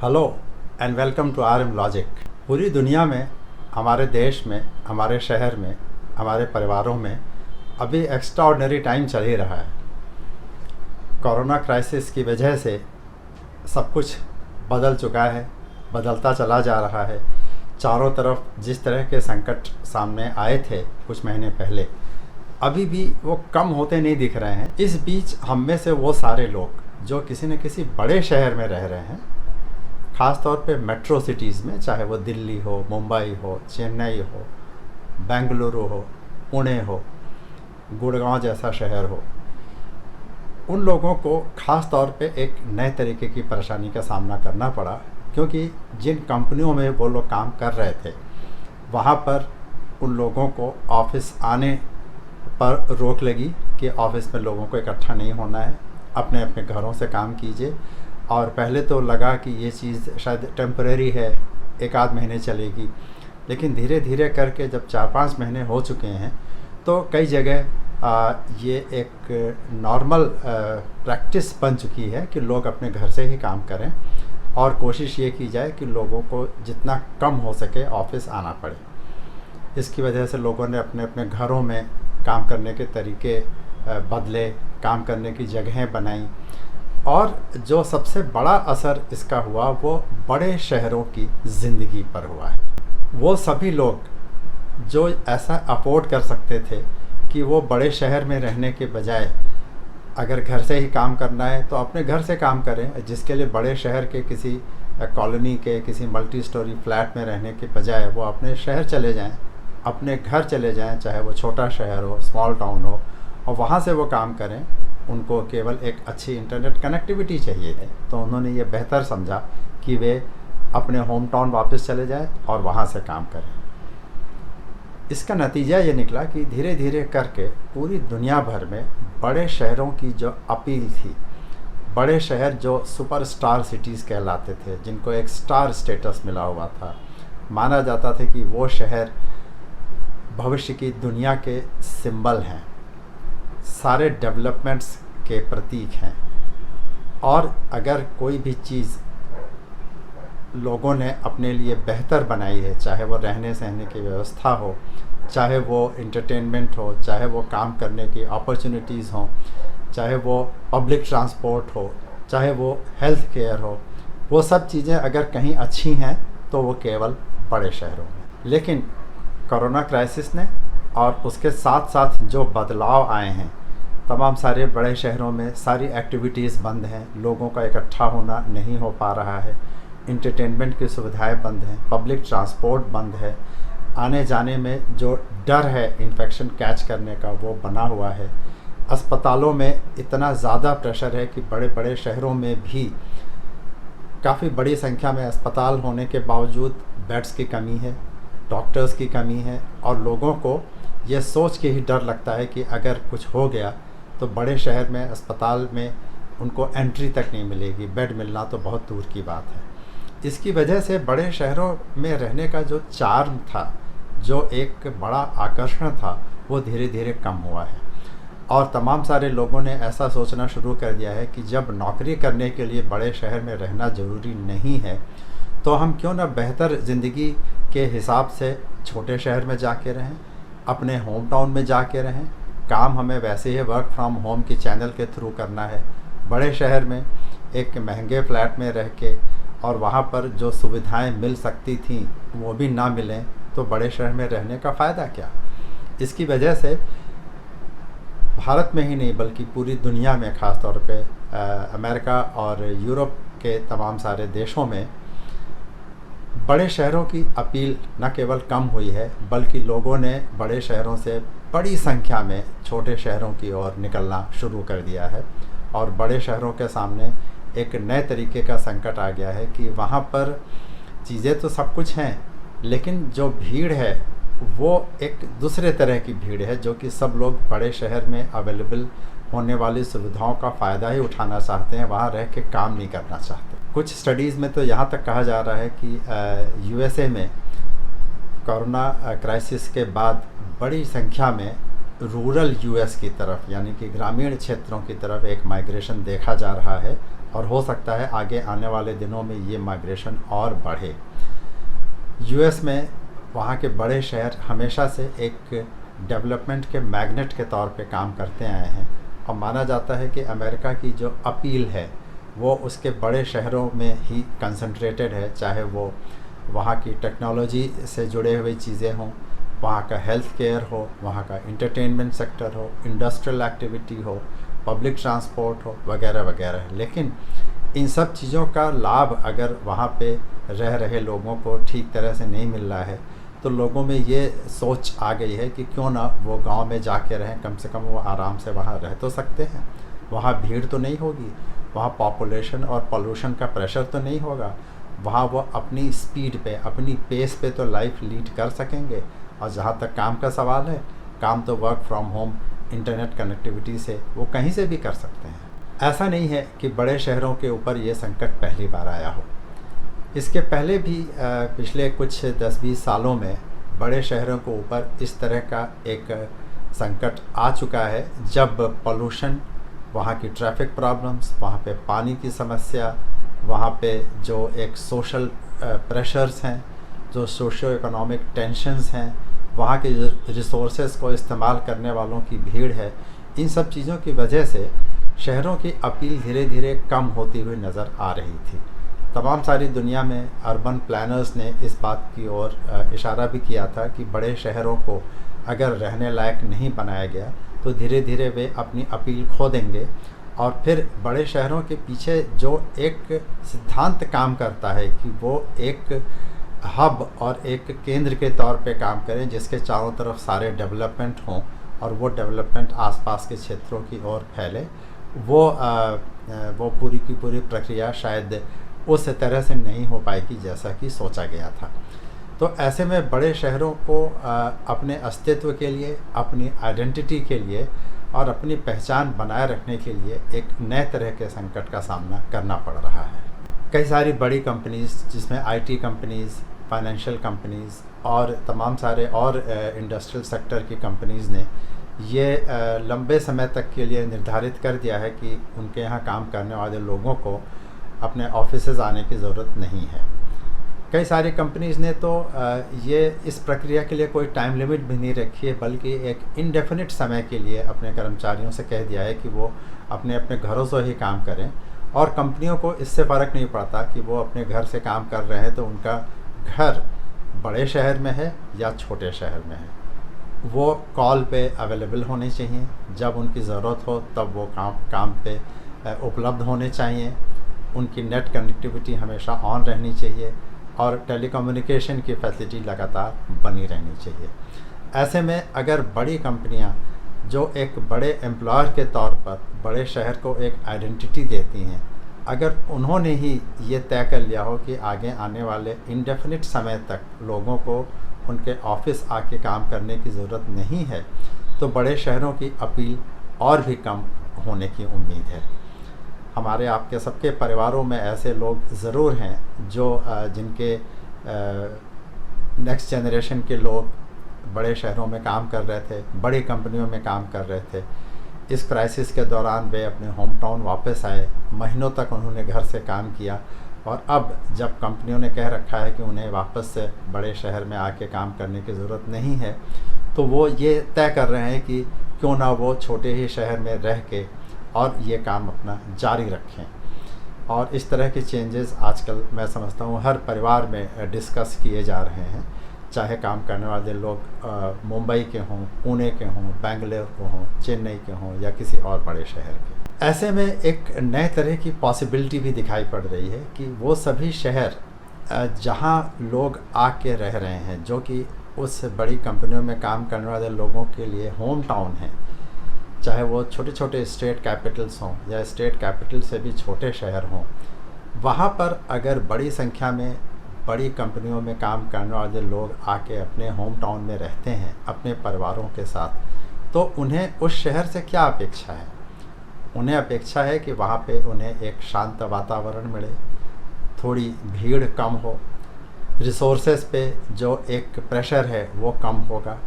Hello and welcome to R M logic. पूरी दुनिया में, हमारे देश में, हमारे शहर में, हमारे परिवारों में अभी एक्स्ट्रा ऑर्डिनरी टाइम चल ही रहा है। कोरोना क्राइसिस की वजह से सब कुछ बदल चुका है, बदलता चला जा रहा है। चारों तरफ जिस तरह के संकट सामने आए थे कुछ महीने पहले, अभी भी वो कम होते नहीं दिख रहे हैं। इस बीच हम में से वो सारे लोग जो किसी न किसी बड़े शहर में रह रहे हैं, ख़ास तौर पे मेट्रो सिटीज़ में, चाहे वो दिल्ली हो, मुंबई हो, चेन्नई हो, बेंगलुरु हो, पुणे हो, गुड़गांव जैसा शहर हो, उन लोगों को ख़ास तौर पे एक नए तरीके की परेशानी का सामना करना पड़ा, क्योंकि जिन कंपनियों में वो लोग काम कर रहे थे वहाँ पर उन लोगों को ऑफिस आने पर रोक लगी कि ऑफिस में लोगों को इकट्ठा नहीं होना है, अपने अपने घरों से काम कीजिए। और पहले तो लगा कि ये चीज़ शायद टेम्परेरी है, एक आध महीने चलेगी, लेकिन धीरे धीरे करके जब 4-5 महीने हो चुके हैं तो कई जगह ये एक नॉर्मल प्रैक्टिस बन चुकी है कि लोग अपने घर से ही काम करें और कोशिश ये की जाए कि लोगों को जितना कम हो सके ऑफिस आना पड़े। इसकी वजह से लोगों ने अपने अपने घरों में काम करने के तरीके बदले, काम करने की जगहें बनाई। और जो सबसे बड़ा असर इसका हुआ वो बड़े शहरों की ज़िंदगी पर हुआ है। वो सभी लोग जो ऐसा अफोर्ड कर सकते थे कि वो बड़े शहर में रहने के बजाय अगर घर से ही काम करना है तो अपने घर से काम करें, जिसके लिए बड़े शहर के किसी कॉलोनी के किसी मल्टी स्टोरी फ्लैट में रहने के बजाय वो अपने शहर चले जाएं, अपने घर चले जाएं, चाहे वो छोटा शहर हो, स्मॉल टाउन हो, और वहाँ से वो काम करें। उनको केवल एक अच्छी इंटरनेट कनेक्टिविटी चाहिए थी, तो उन्होंने ये बेहतर समझा कि वे अपने होम टाउन वापस चले जाएं और वहाँ से काम करें। इसका नतीजा ये निकला कि धीरे धीरे करके पूरी दुनिया भर में बड़े शहरों की जो अपील थी, बड़े शहर जो सुपरस्टार सिटीज़ कहलाते थे, जिनको एक स्टार स्टेटस मिला हुआ था, माना जाता था कि वो शहर भविष्य की दुनिया के सिंबल हैं, सारे डेवलपमेंट्स के प्रतीक हैं। और अगर कोई भी चीज़ लोगों ने अपने लिए बेहतर बनाई है, चाहे वो रहने सहने की व्यवस्था हो, चाहे वो इंटरटेनमेंट हो, चाहे वो काम करने की अपॉर्चुनिटीज़ हों, चाहे वो पब्लिक ट्रांसपोर्ट हो, चाहे वो हेल्थ केयर हो, वो सब चीज़ें अगर कहीं अच्छी हैं तो वो केवल बड़े शहरों में। लेकिन कोरोना क्राइसिस ने और उसके साथ साथ जो बदलाव आए हैं, तमाम सारे बड़े शहरों में सारी एक्टिविटीज़ बंद हैं, लोगों का इकट्ठा होना नहीं हो पा रहा है, इंटरटेनमेंट की सुविधाएं बंद हैं, पब्लिक ट्रांसपोर्ट बंद है, आने जाने में जो डर है इन्फेक्शन कैच करने का वो बना हुआ है। अस्पतालों में इतना ज़्यादा प्रेशर है कि बड़े बड़े शहरों में भी काफ़ी बड़ी संख्या में अस्पताल होने के बावजूद बेड्स की कमी है, डॉक्टर्स की कमी है, और लोगों को ये सोच के ही डर लगता है कि अगर कुछ हो गया तो बड़े शहर में अस्पताल में उनको एंट्री तक नहीं मिलेगी, बेड मिलना तो बहुत दूर की बात है। इसकी वजह से बड़े शहरों में रहने का जो चार्म था, जो एक बड़ा आकर्षण था, वो धीरे धीरे कम हुआ है। और तमाम सारे लोगों ने ऐसा सोचना शुरू कर दिया है कि जब नौकरी करने के लिए बड़े शहर में रहना ज़रूरी नहीं है तो हम क्यों ना बेहतर ज़िंदगी के हिसाब से छोटे शहर में जाके रहें, अपने होम टाउन में जाके रहें। काम हमें वैसे ही वर्क फ्रॉम होम के चैनल के थ्रू करना है। बड़े शहर में एक महंगे फ्लैट में रह के और वहाँ पर जो सुविधाएं मिल सकती थीं वो भी ना मिलें तो बड़े शहर में रहने का फ़ायदा क्या। इसकी वजह से भारत में ही नहीं बल्कि पूरी दुनिया में, ख़ास तौर पे अमेरिका और यूरोप के तमाम सारे देशों में बड़े शहरों की अपील न केवल कम हुई है बल्कि लोगों ने बड़े शहरों से बड़ी संख्या में छोटे शहरों की ओर निकलना शुरू कर दिया है। और बड़े शहरों के सामने एक नए तरीके का संकट आ गया है कि वहाँ पर चीज़ें तो सब कुछ हैं, लेकिन जो भीड़ है वो एक दूसरे तरह की भीड़ है, जो कि सब लोग बड़े शहर में अवेलेबल होने वाली सुविधाओं का फ़ायदा ही उठाना चाहते हैं, वहाँ रह के काम नहीं करना चाहते। कुछ स्टडीज़ में तो यहाँ तक कहा जा रहा है कि यूएसए में कोरोना क्राइसिस के बाद बड़ी संख्या में रूरल यूएस की तरफ यानी कि ग्रामीण क्षेत्रों की तरफ एक माइग्रेशन देखा जा रहा है और हो सकता है आगे आने वाले दिनों में ये माइग्रेशन और बढ़े। यूएस में वहाँ के बड़े शहर हमेशा से एक डेवलपमेंट के मैग्नेट के तौर पे काम करते आए हैं और माना जाता है कि अमेरिका की जो अपील है वो उसके बड़े शहरों में ही कंसंट्रेटेड है, चाहे वो वहाँ की टेक्नोलॉजी से जुड़े हुए चीज़ें हों, वहाँ का हेल्थ केयर हो, वहाँ का इंटरटेनमेंट सेक्टर हो, इंडस्ट्रियल एक्टिविटी हो, पब्लिक ट्रांसपोर्ट हो, वगैरह वगैरह। लेकिन इन सब चीज़ों का लाभ अगर वहाँ पे रह रहे लोगों को ठीक तरह से नहीं मिल रहा है तो लोगों में ये सोच आ गई है कि क्यों ना वो गांव में जाके रहें, कम से कम वो आराम से वहाँ रह तो सकते हैं, वहाँ भीड़ तो नहीं होगी, वहाँ पॉपुलेशन और पोल्यूशन का प्रेशर तो नहीं होगा, वहाँ वो अपनी स्पीड पे अपनी पेस पे तो लाइफ लीड कर सकेंगे। और जहाँ तक काम का सवाल है, काम तो work from home internet connectivity से वो कहीं से भी कर सकते हैं। ऐसा नहीं है कि बड़े शहरों के ऊपर ये संकट पहली बार आया हो। इसके पहले भी पिछले कुछ 10-20 सालों में बड़े शहरों के ऊपर इस तरह का एक संकट आ चुका है, जब पोल्यूशन, वहाँ की ट्रैफिक प्रॉब्लम्स, वहाँ पे पानी की समस्या, वहाँ पे जो एक सोशल प्रेशर्स हैं, जो सोशो इकोनॉमिक टेंशन्स हैं, वहाँ के रिसोर्सेज को इस्तेमाल करने वालों की भीड़ है, इन सब चीज़ों की वजह से शहरों की अपील धीरे धीरे कम होती हुई नज़र आ रही थी। तमाम सारी दुनिया में अर्बन प्लानर्स ने इस बात की ओर इशारा भी किया था कि बड़े शहरों को अगर रहने लायक नहीं बनाया गया तो धीरे धीरे वे अपनी अपील खो देंगे और फिर बड़े शहरों के पीछे जो एक सिद्धांत काम करता है कि वो एक हब और एक केंद्र के तौर पे काम करें जिसके चारों तरफ सारे डेवलपमेंट हों और वो डेवलपमेंट आसपास के क्षेत्रों की ओर फैले, वो पूरी की पूरी प्रक्रिया शायद उस तरह से नहीं हो पाएगी जैसा कि सोचा गया था। तो ऐसे में बड़े शहरों को अपने अस्तित्व के लिए, अपनी आइडेंटिटी के लिए और अपनी पहचान बनाए रखने के लिए एक नए तरह के संकट का सामना करना पड़ रहा है। कई सारी बड़ी कंपनीज़, जिसमें आईटी कंपनीज़, फाइनेंशियल कंपनीज़ और तमाम सारे और इंडस्ट्रियल सेक्टर की कंपनीज़ ने ये लंबे समय तक के लिए निर्धारित कर दिया है कि उनके यहाँ काम करने वाले लोगों को अपने ऑफिसेज़ आने की ज़रूरत नहीं है। कई सारी कंपनीज़ ने तो ये इस प्रक्रिया के लिए कोई टाइम लिमिट भी नहीं रखी है, बल्कि एक इनडेफिनिट समय के लिए अपने कर्मचारियों से कह दिया है कि वो अपने अपने घरों से ही काम करें और कंपनियों को इससे फ़र्क नहीं पड़ता कि वो अपने घर से काम कर रहे हैं तो उनका घर बड़े शहर में है या छोटे शहर में है। वो कॉल पे अवेलेबल होने चाहिए, जब उनकी ज़रूरत हो तब वो काम पे उपलब्ध होने चाहिए, उनकी नेट कनेक्टिविटी हमेशा ऑन रहनी चाहिए और टेलीकम्युनिकेशन की फैसिलिटी लगातार बनी रहनी चाहिए। ऐसे में अगर बड़ी कंपनियां जो एक बड़े एम्प्लॉयर के तौर पर बड़े शहर को एक आइडेंटिटी देती हैं, अगर उन्होंने ही ये तय कर लिया हो कि आगे आने वाले इंडेफिनिट समय तक लोगों को उनके ऑफिस आके काम करने की ज़रूरत नहीं है, तो बड़े शहरों की अपील और भी कम होने की उम्मीद है। हमारे आपके सबके परिवारों में ऐसे लोग ज़रूर हैं जो जिनके नेक्स्ट जनरेशन के लोग बड़े शहरों में काम कर रहे थे, बड़ी कंपनियों में काम कर रहे थे। इस क्राइसिस के दौरान वे अपने होम टाउन वापस आए, महीनों तक उन्होंने घर से काम किया और अब जब कंपनियों ने कह रखा है कि उन्हें वापस से बड़े शहर में आके काम करने की ज़रूरत नहीं है, तो वो ये तय कर रहे हैं कि क्यों ना वो छोटे ही शहर में रह के और ये काम अपना जारी रखें। और इस तरह के चेंजेस आजकल मैं समझता हूँ हर परिवार में डिस्कस किए जा रहे हैं, चाहे काम करने वाले लोग मुंबई के हों, पुणे के हों, बेंगलुरु के हों, चेन्नई के हों या किसी और बड़े शहर के। ऐसे में एक नए तरह की पॉसिबिलिटी भी दिखाई पड़ रही है कि वो सभी शहर जहाँ लोग आके रह रहे हैं, जो कि उस बड़ी कंपनियों में काम करने वाले लोगों के लिए होम टाउन है, चाहे वो छोटे छोटे स्टेट कैपिटल्स हों या स्टेट कैपिटल से भी छोटे शहर हों, वहाँ पर अगर बड़ी संख्या में बड़ी कंपनियों में काम करने वाले लोग आके अपने होम टाउन में रहते हैं अपने परिवारों के साथ, तो उन्हें उस शहर से क्या अपेक्षा है? उन्हें अपेक्षा है कि वहाँ पे उन्हें एक शांत वातावरण मिले, थोड़ी भीड़ कम हो, रिसोर्सेज पे जो एक प्रेशर है वो कम होगा,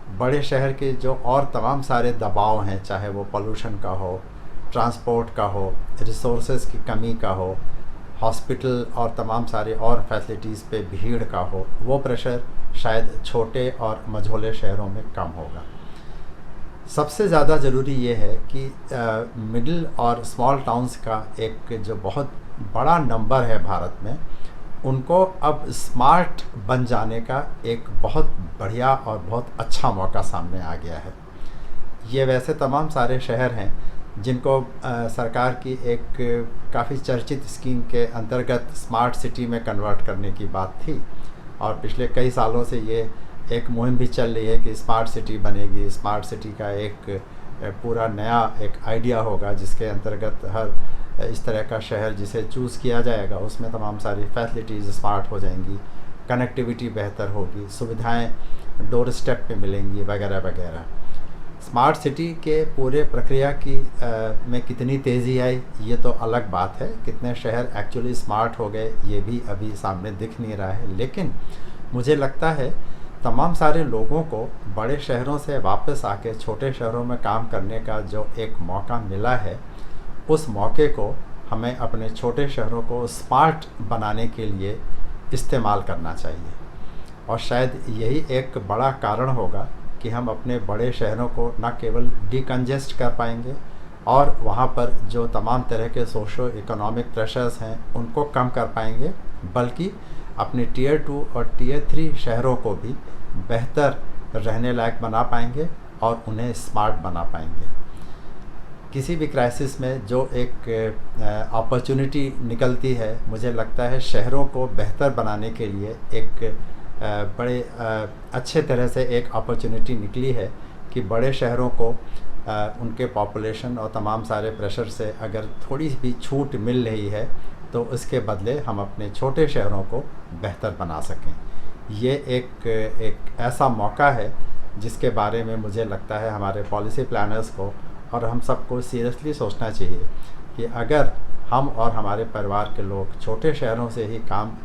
बड़े शहर के जो और तमाम सारे दबाव हैं, चाहे वो पोल्यूशन का हो, ट्रांसपोर्ट का हो, रिसोर्सेज की कमी का हो, हॉस्पिटल और तमाम सारे और फैसिलिटीज़ पे भीड़ का हो, वो प्रेशर शायद छोटे और मझोले शहरों में कम होगा। सबसे ज़्यादा ज़रूरी ये है कि मिडिल और स्मॉल टाउन्स का एक जो बहुत बड़ा नंबर है भारत में, उनको अब स्मार्ट बन जाने का एक बहुत बढ़िया और बहुत अच्छा मौका सामने आ गया है। ये वैसे तमाम सारे शहर हैं जिनको सरकार की एक काफ़ी चर्चित स्कीम के अंतर्गत स्मार्ट सिटी में कन्वर्ट करने की बात थी, और पिछले कई सालों से ये एक मुहिम भी चल रही है कि स्मार्ट सिटी बनेगी। स्मार्ट सिटी का एक पूरा नया एक आइडिया होगा जिसके अंतर्गत हर इस तरह का शहर जिसे चूज़ किया जाएगा उसमें तमाम सारी फैसिलिटीज़ स्मार्ट हो जाएंगी, कनेक्टिविटी बेहतर होगी, सुविधाएं डोर स्टेप पे मिलेंगी वगैरह वगैरह। स्मार्ट सिटी के पूरे प्रक्रिया की में कितनी तेज़ी आई ये तो अलग बात है, कितने शहर एक्चुअली स्मार्ट हो गए ये भी अभी सामने दिख नहीं रहा है। लेकिन मुझे लगता है तमाम सारे लोगों को बड़े शहरों से वापस आके छोटे शहरों में काम करने का जो एक मौका मिला है, उस मौके को हमें अपने छोटे शहरों को स्मार्ट बनाने के लिए इस्तेमाल करना चाहिए। और शायद यही एक बड़ा कारण होगा कि हम अपने बड़े शहरों को न केवल डिकंजेस्ट कर पाएंगे और वहाँ पर जो तमाम तरह के सोशो इकोनॉमिक प्रेशर्स हैं उनको कम कर पाएंगे, बल्कि अपने टियर 2 और टियर 3 शहरों को भी बेहतर रहने लायक बना पाएंगे और उन्हें स्मार्ट बना पाएंगे। किसी भी क्राइसिस में जो एक अपॉर्चुनिटी निकलती है, मुझे लगता है शहरों को बेहतर बनाने के लिए एक बड़े अच्छे तरह से एक अपॉर्चुनिटी निकली है कि बड़े शहरों को उनके पॉपुलेशन और तमाम सारे प्रेशर से अगर थोड़ी भी छूट मिल रही है तो उसके बदले हम अपने छोटे शहरों को बेहतर बना सकें। ये एक ऐसा मौका है जिसके बारे में मुझे लगता है हमारे पॉलिसी प्लानर्स को और हम सबको सीरियसली सोचना चाहिए कि अगर हम और हमारे परिवार के लोग छोटे शहरों से ही काम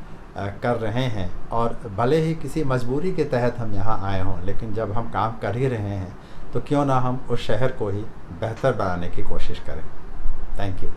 कर रहे हैं, और भले ही किसी मजबूरी के तहत हम यहाँ आए हों, लेकिन जब हम काम कर ही रहे हैं तो क्यों ना हम उस शहर को ही बेहतर बनाने की कोशिश करें। Thank you.